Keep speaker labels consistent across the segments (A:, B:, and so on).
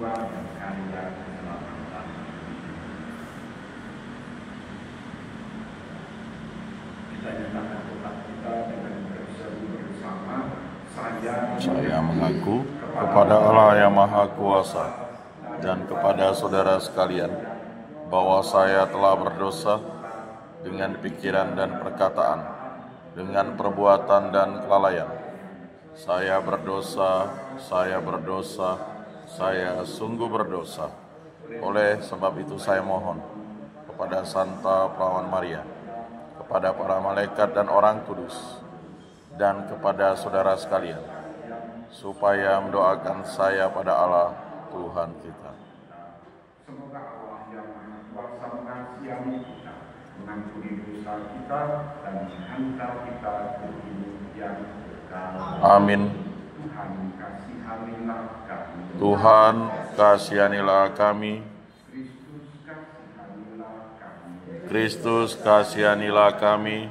A: jiwa dan karya keselamatan. Kita nyatakan tetap kita dengan berseru bersama. Saya
B: mengaku kepada Allah yang Maha Kuasa dan kepada saudara sekalian bahwa saya telah berdosa dengan pikiran dan perkataan, dengan perbuatan dan kelalaian. Saya berdosa, saya sungguh berdosa. Oleh sebab itu saya mohon kepada Santa Perawan Maria, kepada para malaikat dan orang kudus, dan kepada saudara sekalian, supaya mendoakan saya pada Allah Tuhan kita.
A: Semoga Allah yang Maha Kuasa mengasihani kita, mengampuni dosa kita, dan menghantar kita ke hidup yang kekal.
B: Amin.
A: Tuhan kasihanilah kami.
B: Tuhan kasihanilah kami. Kristus kasihanilah kami.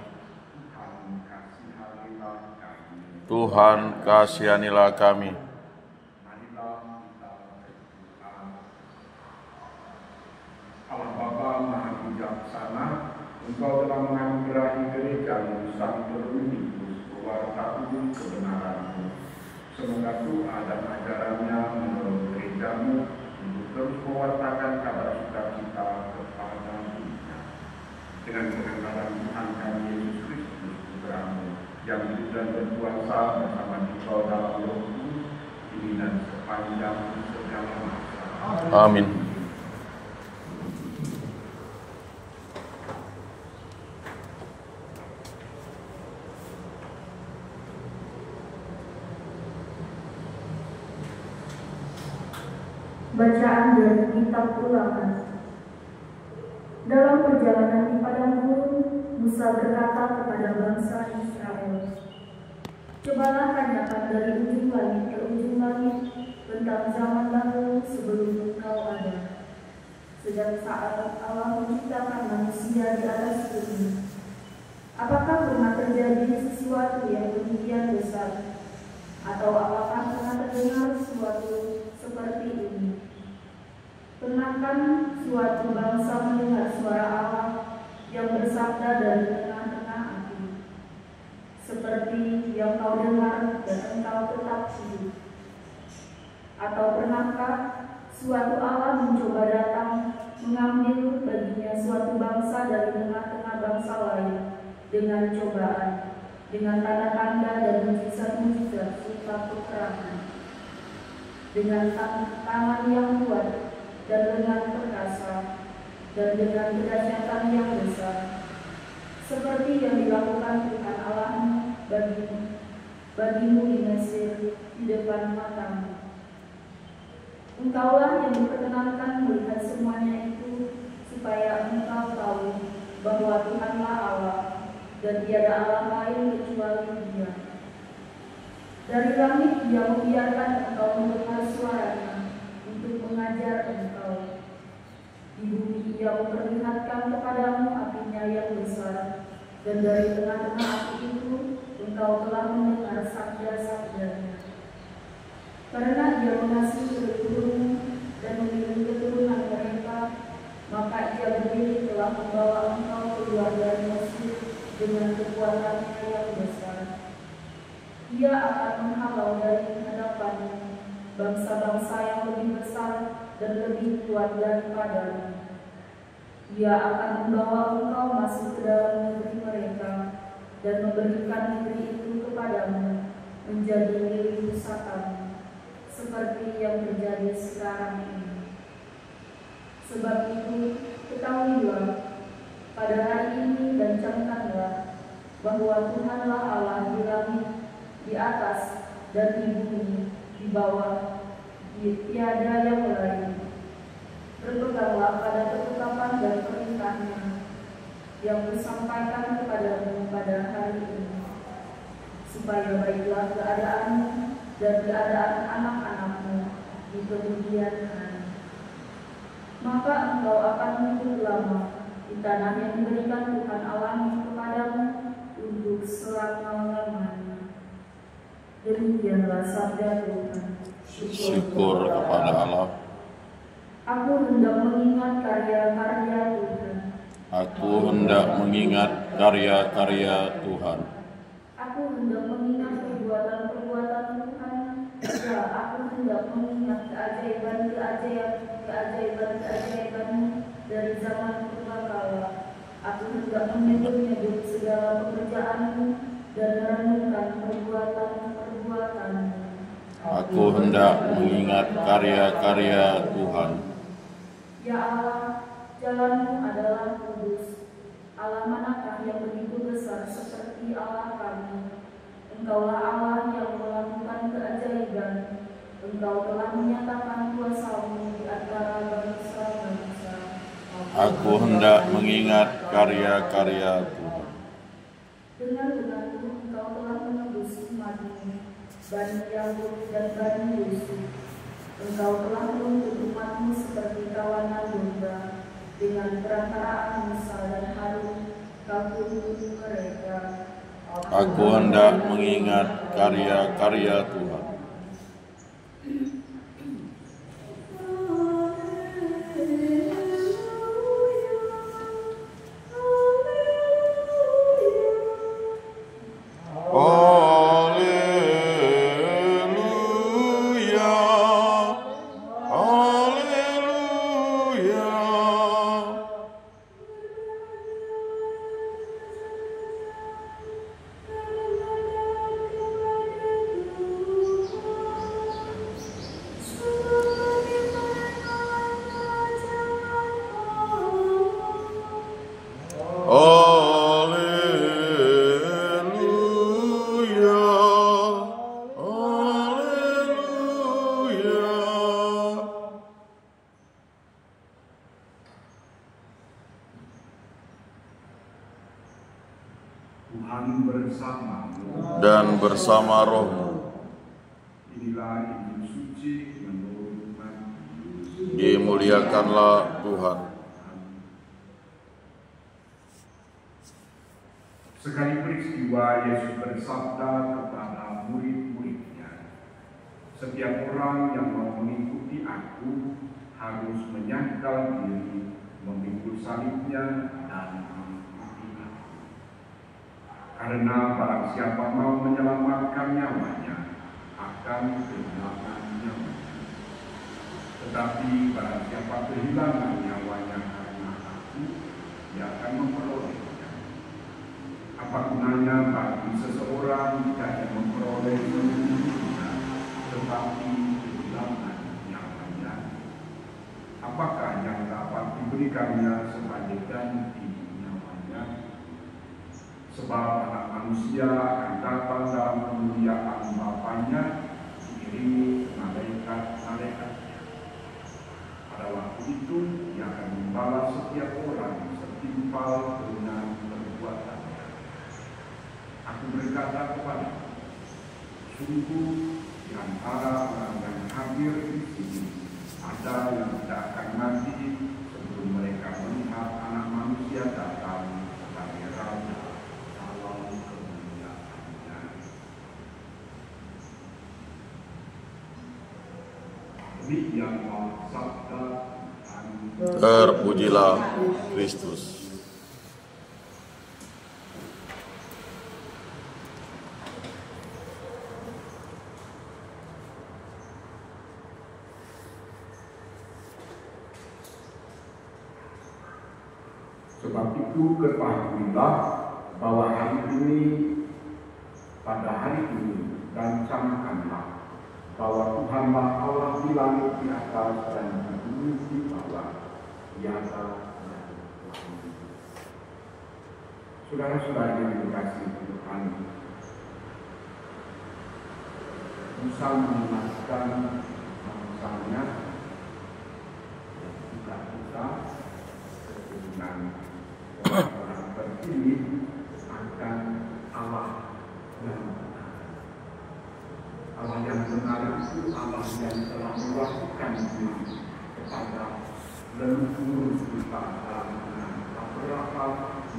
B: Tuhan kasihanilah kami.
A: Allah Bapa Maha Bijaksana, Engkau telah menganugerahi gereja-Mu sang terunikus pewarta kebenaran-Mu. Semoga doa dan ajarannya menurut gereja-Mu untuk terus mewartakan kabar sukacita kepada dunia. Dengan kebenaran Tuhan kami Yesus Kristus, Putra-Mu, yang hidup dan berkuasa bersama Engkau dalam Roh Kudus, kini dan sepanjang segala masa.
B: Amin.
C: Bacaan dari Kitab Ulangan. Dalam perjalanan di padang gurun, Musa berkata kepada bangsa Israel, "Cobalah tanyakan dari ujung langit ke ujung langit tentang zaman dahulu sebelum engkau ada. Sejak saat Allah menciptakan manusia di atas bumi, apakah pernah terjadi sesuatu yang demikian besar? Atau apakah pernah terdengar sesuatu seperti ini? Pernahkan suatu bangsa mendengar suara Allah yang bersabda dari tengah-tengah api, seperti yang kau dengar dan engkau tetap hidup? Atau pernahkah suatu Allah mencoba datang mengambil baginya suatu bangsa dari tengah-tengah bangsa lain dengan cobaan, dengan tanda-tanda dan mujizat-mujizat serta peperangan, dengan tangan yang kuat dan dengan perkasa, dan dengan kedahsyatan yang besar, seperti yang dilakukan Tuhan Allahmu bagimu di Mesir di depan matamu. Engkaulah yang diperkenankan melihat semuanya itu, supaya engkau tahu bahwa Tuhanlah Allah, dan tiada Allah lain kecuali Dia. Dari langit Dia membiarkan engkau mendengar suaranya untuk mengajar engkau. Di bumi Ia memperlihatkan kepadamu apinya yang besar, dan dari tengah-tengah api itu engkau telah mendengar sabda-sabdanya. Karena Ia mengasihi leluhurmu dan memilih keturunan mereka, maka Ia berdiri telah membawa engkau keluar dari Mesir dengan kekuatannya yang besar. Ia akan menghalau dari hadapanmu bangsa-bangsa yang lebih besar dan lebih kuat daripadamu. Ia akan membawa engkau masuk ke dalam negeri mereka dan memberikan negeri itu kepadamu menjadi milik pusakamu, seperti yang terjadi sekarang ini. Sebab itu, ketahuilah pada hari ini dan camkanlah bahwa Tuhanlah Allah di langit, di atas, dan di bumi, di bawah, tiada yang lain. Berpeganglah pada ketetapan dan perintahnya yang disampaikan kepadamu pada hari ini, supaya baiklah keadaanmu dan keadaan anak-anakmu di kemudian hari. Maka engkau akan hidup lama di tanah yang diberikan Tuhan Allahmu kepadamu untuk selama-lamanya. Demikianlah sabda Tuhan.
B: Syukur kepada Allah.
C: Aku hendak mengingat karya-karya Tuhan.
B: Aku hendak mengingat karya-karya Tuhan.
C: Aku hendak mengingat perbuatan-perbuatan Tuhan. Ya, aku hendak mengingat keajaiban-keajaiban-mu dari zaman purbakala. Aku hendak menyebut-nyebut segala pekerjaanmu dan merenungkan perbuatan-perbuatanmu.
B: Aku hendak mengingat karya-karya Tuhan.
C: Ya Allah, jalanmu adalah kudus. Allah manakah yang begitu besar seperti Allah kami? Engkaulah Allah yang melakukan keajaiban. Engkau telah menyatakan kuasa-Mu di antara bangsa-bangsa.
B: Aku hendak mengingat karya-karya Tuhan.
C: Dengar-dengarku, Engkau telah menebus umat-Mu, Bani Yakub dan Bani Yusuf. Engkau telah menuntut umat-Mu seperti kawanan domba. Dengan perantaraan Musa dan Harun, Kau tuntut mereka.
B: Aku hendak mengingat karya-karya Tuhan.
A: Tuhan bersamamu
B: Dan bersama rohmu.
A: Inilah Injil suci menurut Matius.
B: Dimuliakanlah Tuhan.
A: Sekali peristiwa Yesus bersabda kepada murid-muridnya, "Setiap orang yang mau mengikuti Aku harus menyangkal diri, memikul salibnya dan mengikuti Aku. Karena barang siapa mau menyelamatkan nyawanya, akan kehilangan nyawanya. Tetapi barang siapa kehilangan nyawanya karena Aku, dia akan memperolehnya. Apa gunanya bagi seseorang jika ia memperoleh seluruhnya, tetapi kehilangan nyawanya? Apakah yang dapat diberikannya sebagai ganti nyawanya? Sebab Anak Manusia akan datang dalam kemuliaan Bapanya diiringi malaikat-malaikatnya. Pada waktu itu Dia akan membalas setiap orang setimpal dengan perbuatannya. Aku berkata kepadamu, sungguh di antara orang yang hadir di sini ada yang tidak akan mati sebelum mereka melihat Anak Manusia datang sebagai Raja dalam kemuliaannya." Demikianlah sabda Tuhan.
B: Terpujilah Kristus.
A: Sebab itu ketahuilah bahwa hari ini, pada hari ini, dan sangkanlah bahwa Tuhanlah Allah di langit di atas dan di bumi di bawah, tiada dan Tuhan. Saudara-saudara yang dikasihi Tuhan, Musa mengingatkan bangsanya dan juga kita keturunan orang terpilih akan Allah yang benar. Allah yang benar itu Allah yang telah mewakilkan diri kepada leluhur kita dalam Abraham,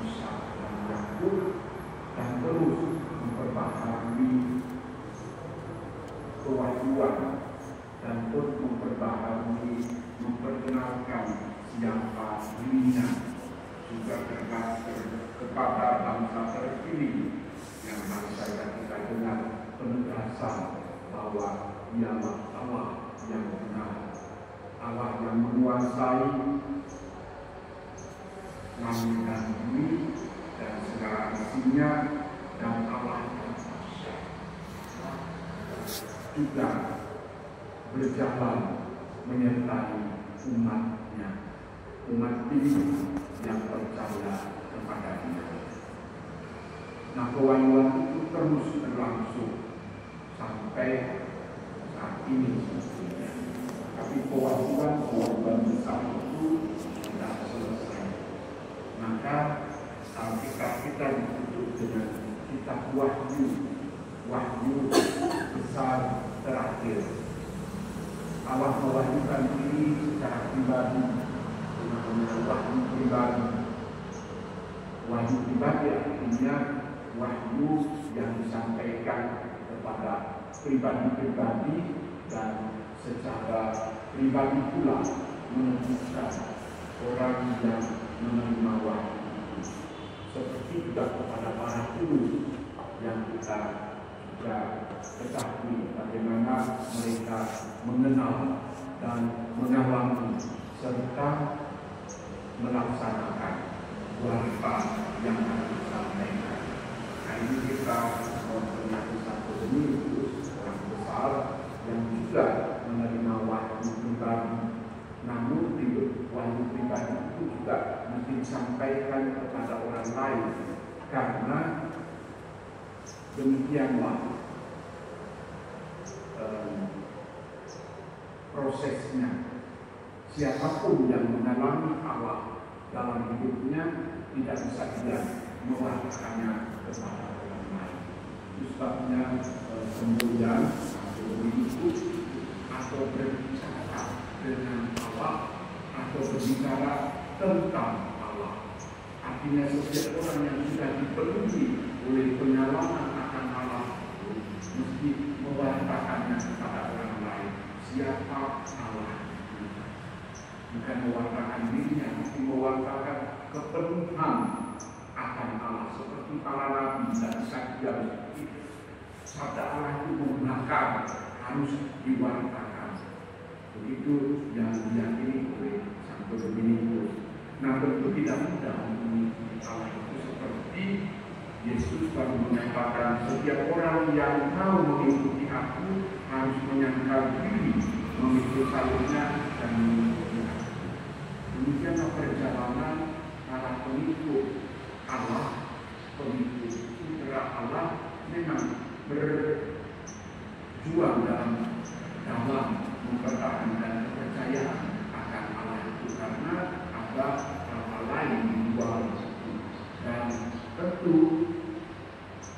A: Ishak dan Yakub, dan terus memperbaharui kewahyuan dan pun memperkenalkan siapa dirinya juga kepada bangsa terpilih yang bangsa kita dengar penegasan bahwa dialah Allah yang benar, Allah yang menguasai langit dan bumi dan segala isinya, dan Allah yang dahsyat juga berjalan menyertai umatnya, umat ini yang percaya kepada Dia. Nah, pewahyuan itu terus berlangsung sampai saat ini sebetulnya. Tapi pewahyuan besar itu tidak selesai. Maka Alkitab kita ditutup dengan kitab Wahyu besar terakhir. Allah mewahyukan diri secara pribadi, namanya wahyu pribadi. Wahyu pribadi artinya wahyu yang disampaikan kepada pribadi-pribadi dan secara pribadi pula menentukan orang yang menerima wahyu itu. Seperti juga kepada para kudus yang kita juga ketahui bagaimana mereka mengenal dan mengalami serta melaksanakan warta yang akan disampaikan. Nah, ini kita mempunyai satu Dominus, orang besar yang juga menerima wahyu pribadi. Namun wahyu pribadi itu juga mesti disampaikan kepada orang lain, karena demikianlah prosesnya. Siapapun yang mengalami Allah dalam hidupnya tidak bisa dia mewartakannya kepada orang lain. Itu sebabnya kemudian itu atau berbicara dengan Allah atau berbicara tentang Allah. Artinya setiap orang yang sudah dipenuhi oleh pengalaman akan Allah mesti mewartakannya kepada orang lain. Siapa Allah? Bukan mewartakan dirinya, mesti mewartakan kepenuhan akan Allah. Seperti para nabi dan saksi seperti itu. Sabda Allah itu menggunakan harus diwartakan. Begitu yang diyakini oleh Santo Dominus. Nah, tentu tidak mudah mengikuti Allah itu, seperti Yesus baru menyatakan setiap orang yang mau mengikuti aku harus menyangkal diri, memikul salibnya dan mengikuti aku. Demikianlah perjalanan para pengikut Allah, pengikut putra Allah memang berjuang dalam mempertahankan kepercayaan akan Allah itu, karena ada hal lain di luar itu. Dan tentu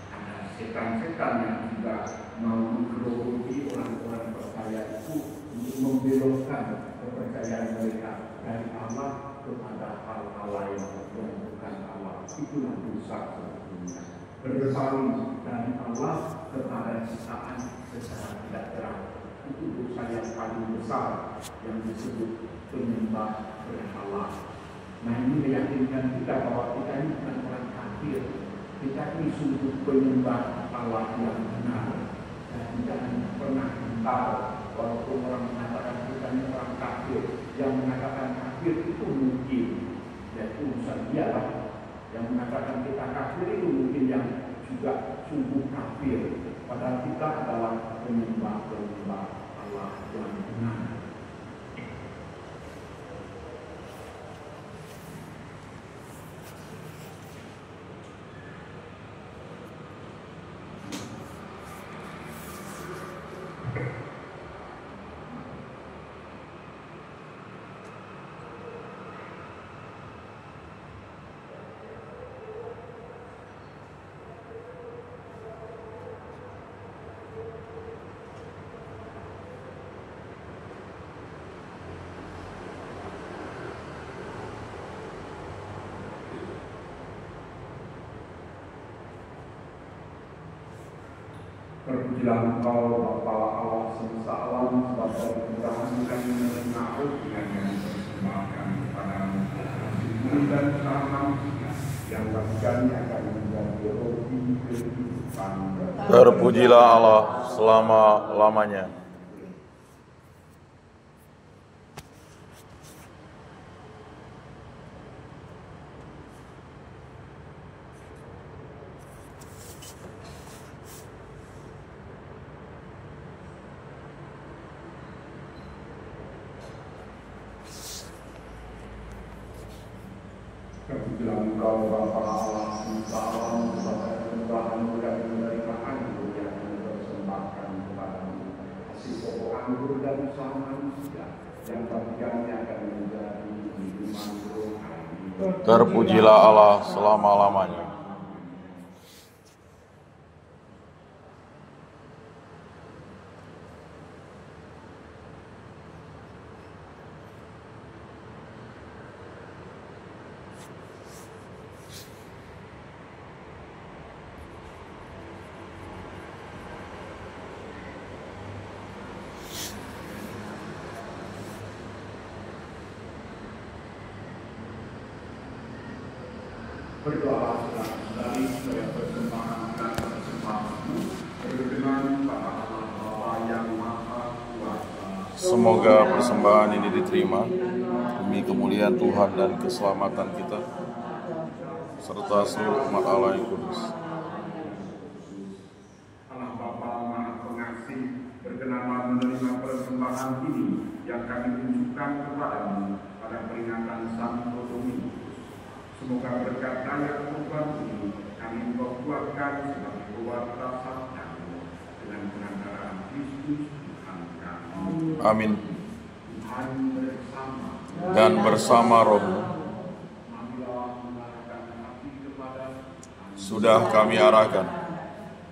A: ada setan-setan yang juga mau menggerogoti orang-orang percaya itu untuk membelokkan kepercayaan mereka dari Allah kepada hal-hal lain yang bukan Allah. Itulah dosa sebetulnya. Berpaling dari Allah kepada ciptaan secara tidak terang. Itu dosa yang paling besar yang disebut penyembah berhala. Nah, ini meyakinkan kita bahwa kita ini bukan orang kafir. Kita ini sungguh penyembah Allah yang benar. Dan jangan pernah kental walaupun orang mengatakan kita ini orang kafir. Yang mengatakan kafir itu mungkin, yaitu urusan dialah. Yang mengatakan kita kafir itu mungkin yang juga sungguh kafir. Padahal kita adalah penyembah Allah yang benar. Terpujilah Engkau Bapa Allah semesta alam, sebab Kau berkenan kami menerima dengan yang persembahkan kepadamu dan usaha yang bagiannya akan menjadi roti kehidupan.
B: Terpujilah Allah selama-lamanya.
A: Terpujilah Engkau Bapa Allah semesta alam, sebab penyembahan dan penerimaan yang dipersembahkan kepadamu. Hasil pokok anggur dan usaha manusia yang bagiannya akan menjadi minuman rohani.
B: Terpujilah Allah selama-lamanya.
A: Berdoalah saudara-saudari supaya persembahan dan persembahanmu berkenan pada Allah Bapa yang Maha Kuasa.
B: Semoga persembahan ini diterima demi kemuliaan Tuhan dan keselamatan kita, serta seluruh umat Allah yang kudus.
A: Allah Bapa Maha Pengasih, berkenanlah menerima persembahan ini yang kami tunjukkan kepadamu pada peringatan Santo Domingus. Semoga berkat daya kurban ini kami kuatkan sebagai pewarta sabdamu dengan pengantaraan Kristus Tuhan kami.
B: Amin.
A: Tuhan bersama
B: Dan bersama rohmu
A: marilah mengarahkan hati kepada
B: sudah kami arahkan,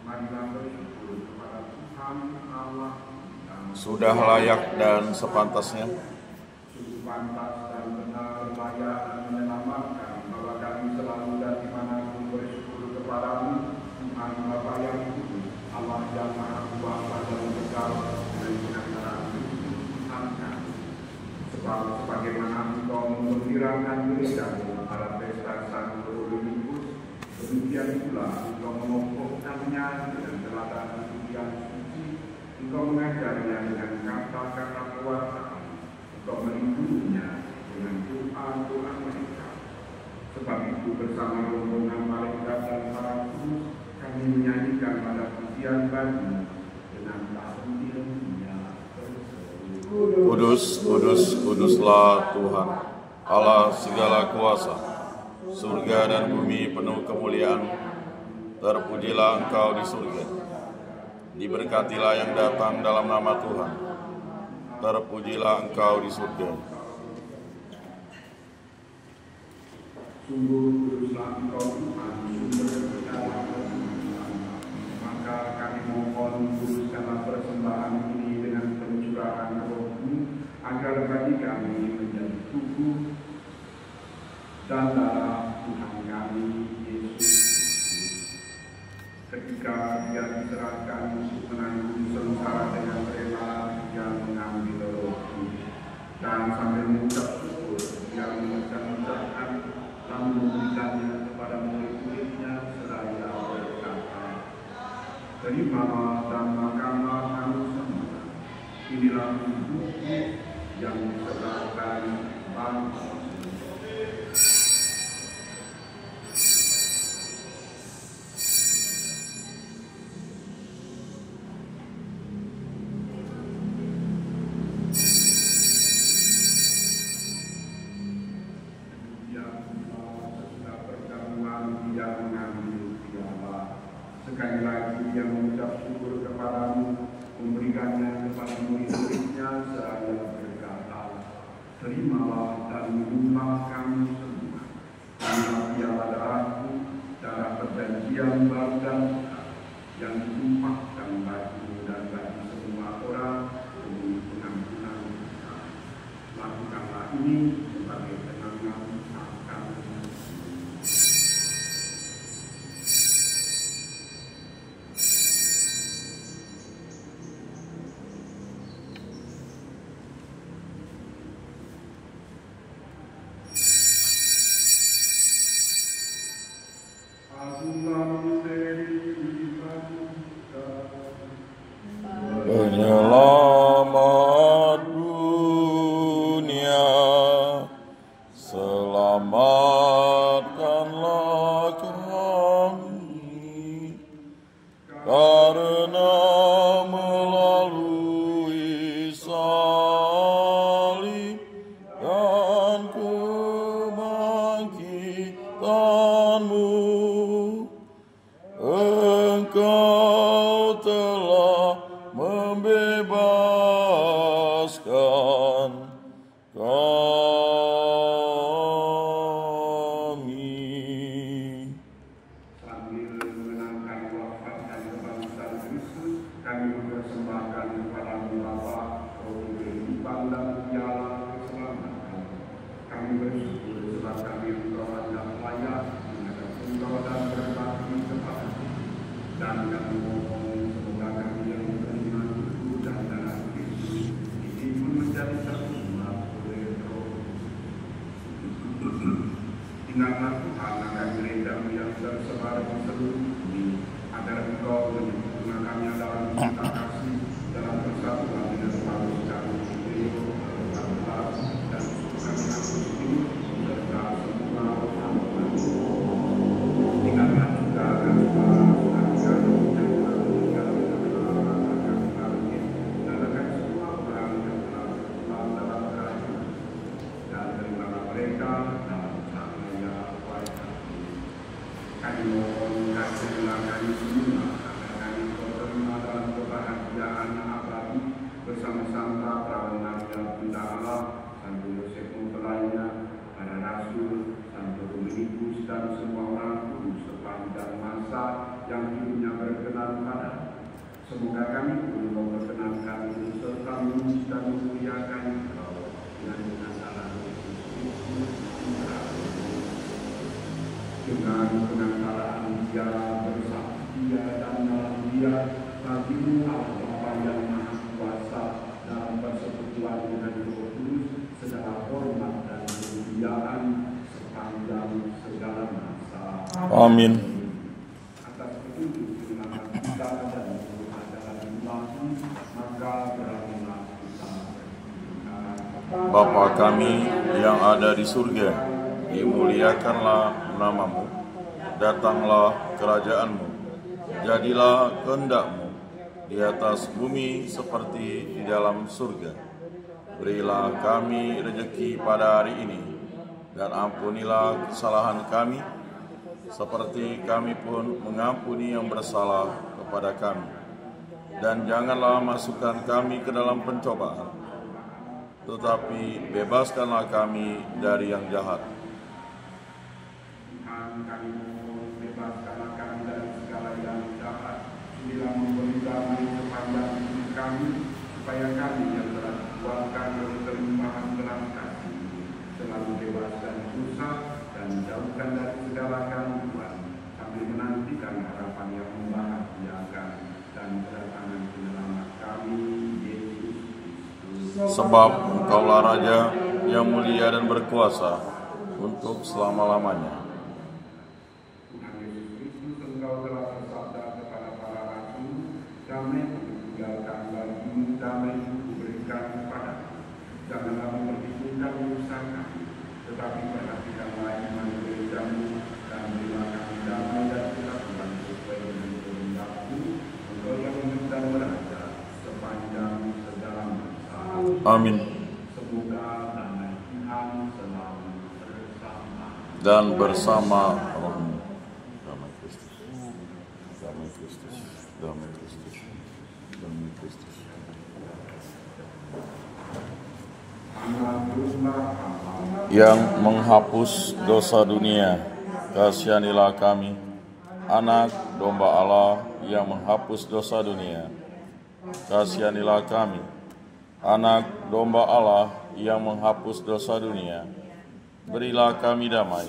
A: marilah bersyukur kepada Tuhan Allah kita.
B: sudah layak dan sepantasnya.
A: Sungguh pantas dan benar, layak dan menyelamatkan bahwa kami selalu dan dimanapun bersyukur kepadamu, Tuhan Bapa yang kudus, Allah yang Maha Kuasa dan Kekal, dan pengantaraan Kristus Tuhan kami. Sebab sebagaimana Engkau menggembirakan gerejamu pada pesta Santo Domingus, demikian pula Engkau mengokohkannya dengan teladan hidup yang suci. Engkau mengajarnya dengan kata-kata pewartaan. Engkau melindunginya dengan doa-doa mereka. Sebab itu bersama rombongan malaikat dan para kudus kami menyanyikan pada pujian bagimu dengan tampilnya berseru.
B: Kudus, kudus, kuduslah Tuhan, Allah segala kuasa. Surga dan bumi penuh kemuliaan. Terpujilah Engkau di surga. Diberkatilah yang datang dalam nama Tuhan. Terpujilah Engkau di surga.
A: Sungguh kuduslah Engkau Tuhan, sumber segala kehidupan. Maka kami mohon kuduskanlah persembahan ini dengan pencurahan Roh-Mu, agar bagi kami menjadi tubuh dan darah Tuhan kami Yesus Kristus. Ketika Dia diserahkan untuk menanggung sengsara dengan rela, Dia mengambil roti dan sambil mengucap syukur, Dia mengucapkan lalu memberikannya kepada murid-muridnya seraya berkata, "Terimalah dan makanlah kamu semua. Inilah tubuhku yang diserahkan bagi." Sekali lagi Dia mengucap syukur kepadamu, memberikannya kepada murid-muridnya seraya berkata, "Terimalah dan minumlah kamu semua. Inilah piala darahku, darah perjanjian baru dan kekal, yang ditumpahkan bagimu dan bagi semua orang demi pengampunan dosa. Lakukanlah ini sebagai kenangan akan
B: bebaskan kami.
A: Sambil mengenangkan wafat dan kebangkitan Kristus, kami mempersembahkan kepada-Mu Bapa, roh kehidupan dan piala keselamatan. Kami bersyukur sebab kami Engkau anggap layak menghadap Engkau dan berbakti kepada-Mu. Dan kami mohon semoga kami yang menerima tubuh dan darah Kristus ini pun menjadi terima oleh Roh. Ingatlah Tuhan akan gereja-Mu yang tersebar di seluruh bumi, agar Engkau menyempurnakan kami dalam cinta kasih, dalam persatuan dengan Paulus kami, Trio, Paulus, dan kami Agustin, serta semua orang. Ingatlah juga akan bersama-sama perawan Nabi Bunda Allah, Santo Yosef mempelainya, para rasul, Santo Dominikus dan semua orang kudus sepanjang masa yang hidupnya berkenan pada. Semoga kami pun memperkenankan serta memuji dan memuliakan Engkau dengan dalam dengan pengantaraan Dia bersama Dia dan dalam Dia, bagi-Mu Allah Bapa yang Maha Kuasa, dalam persekutuan dengan Roh Kudus, segala hormat dan kemuliaan sepanjang segala masa.
B: Amin.
A: Atas petunjuk firman kita dan adalah Ilahi, maka beranilah kita berdoa.
B: Bapa kami yang ada di surga, dimuliakanlah nama-Mu, datanglah kerajaan-Mu, jadilah kehendak-Mu di atas bumi seperti di dalam surga. Berilah kami rezeki pada hari ini, dan ampunilah kesalahan kami, seperti kami pun mengampuni yang bersalah kepada kami. Dan janganlah masukkan kami ke dalam pencobaan, tetapi bebaskanlah kami dari yang jahat.
A: Tuhan, kami mohon bebaskanlah kami dari segala yang jahat. Bila memberi damai sepanjang hidup kami, supaya kami yang telah dikuatkan oleh kelimpahan belas kasih selalu bebas dari dosa dan jauhkan dari segala gangguan, sambil menantikan harapan yang membahagiakan dan kedatangan penyelamat kami, Yesus Kristus.
B: Sebab Engkaulah Raja yang mulia dan berkuasa untuk selama-lamanya.
A: Tuhan Yesus Kristus, Engkau telah bersabda kepada para rasul, damai tinggalkan bagimu, damai kuberikan kepadamu. Janganlah memperhitungkan urusan kami, tetapi perhatikanlah iman gereja-Mu, dan berilah kami damai dan kesatuan sesuai dengan kehendak-Mu, Engkau yang hidup dan beraja sepanjang segala masa.
B: Amin.
A: Semoga damai Tuhan selalu bersama
B: Dan bersama rohmu. Damai Kristus. Damai Kristus. Damai Kristus. Damai Kristus. Yang menghapus dosa dunia, kasihanilah kami. Anak domba Allah yang menghapus dosa dunia, kasihanilah kami. Anak domba Allah yang menghapus dosa dunia, berilah kami damai.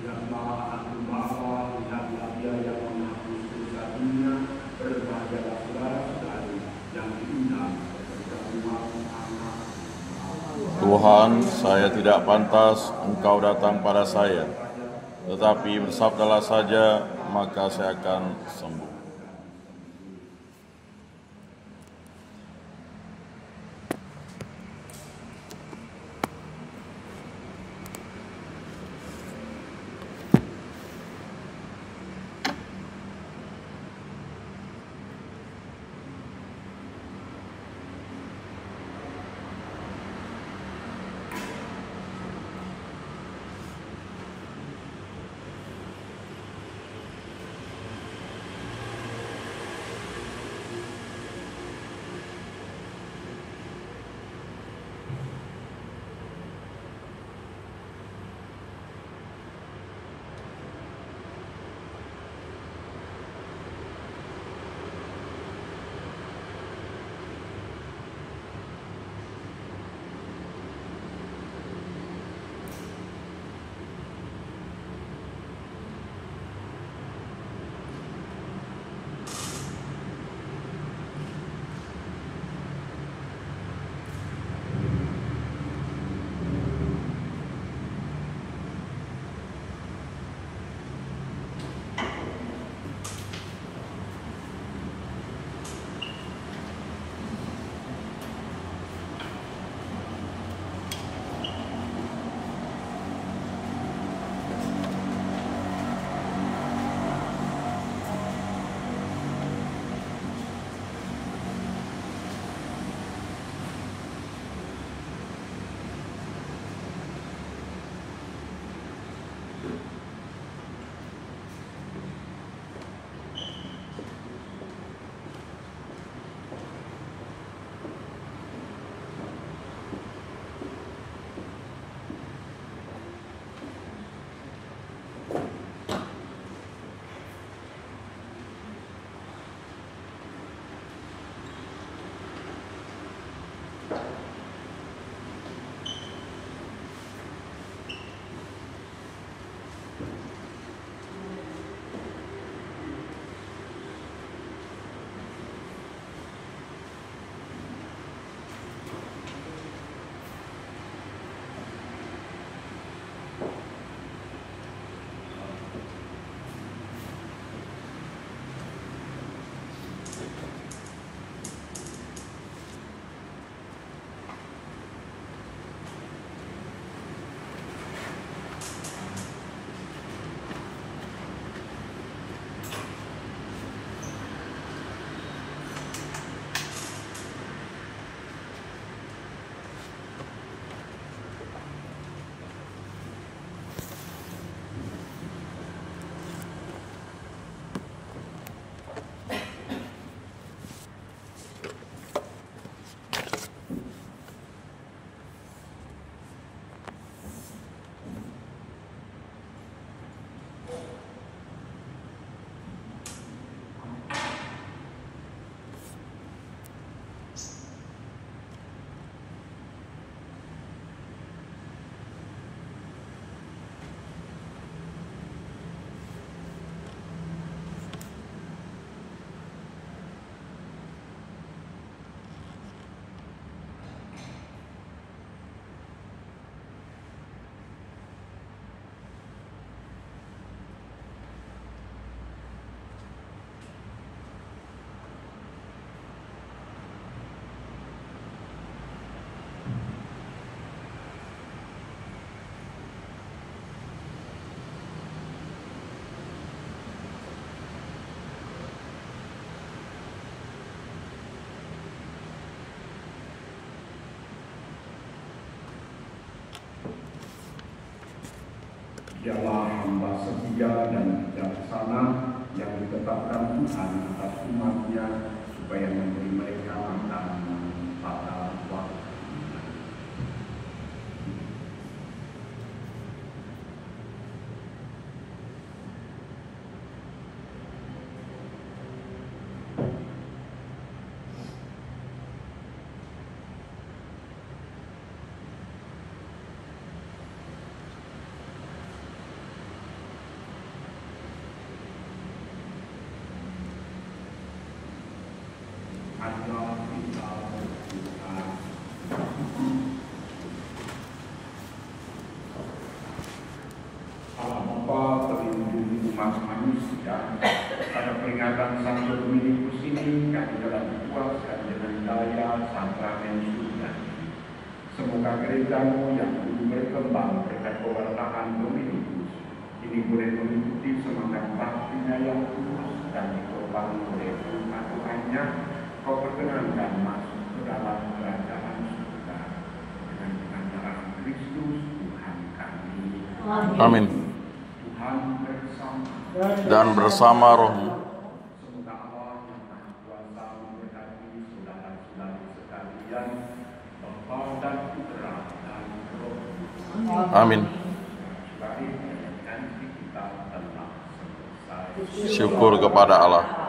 A: yang maha domba Allah, lihatlah Dia yang menghapus dosa dunia. Berbahagialah saudara-saudari yang diundang perjamuan anak.
B: Tuhan, saya tidak pantas Engkau datang pada saya, tetapi bersabdalah saja, maka saya akan sembuh.
A: Dialah hamba setia dan bijaksana yang ditetapkan Tuhan atas umat-Nya supaya memberi mereka makan pada waktu. Umat manusia, pada peringatan Santo Dominikus ini kami telah dipuaskan dengan daya sakramen surga. Semoga gereja-Mu yang dulu berkembang berkat pewartaan Dominikus ini boleh mengikuti semangat baktinya yang tulus dan ditopang oleh firman Tuhan-Nya. Kau perkenankan masuk ke dalam kerajaan surga dengan pengantaran Kristus Tuhan kami.
B: Amin.
A: Tuhan bersama
B: Dan bersama rohmu.
A: Semoga Allah yang Maha Kuasa memberkati saudara-saudari sekalian, Bapa dan Putra dan Roh Kudus.
B: Amin.
A: Mari kita telah selesai.
B: Syukur kepada Allah.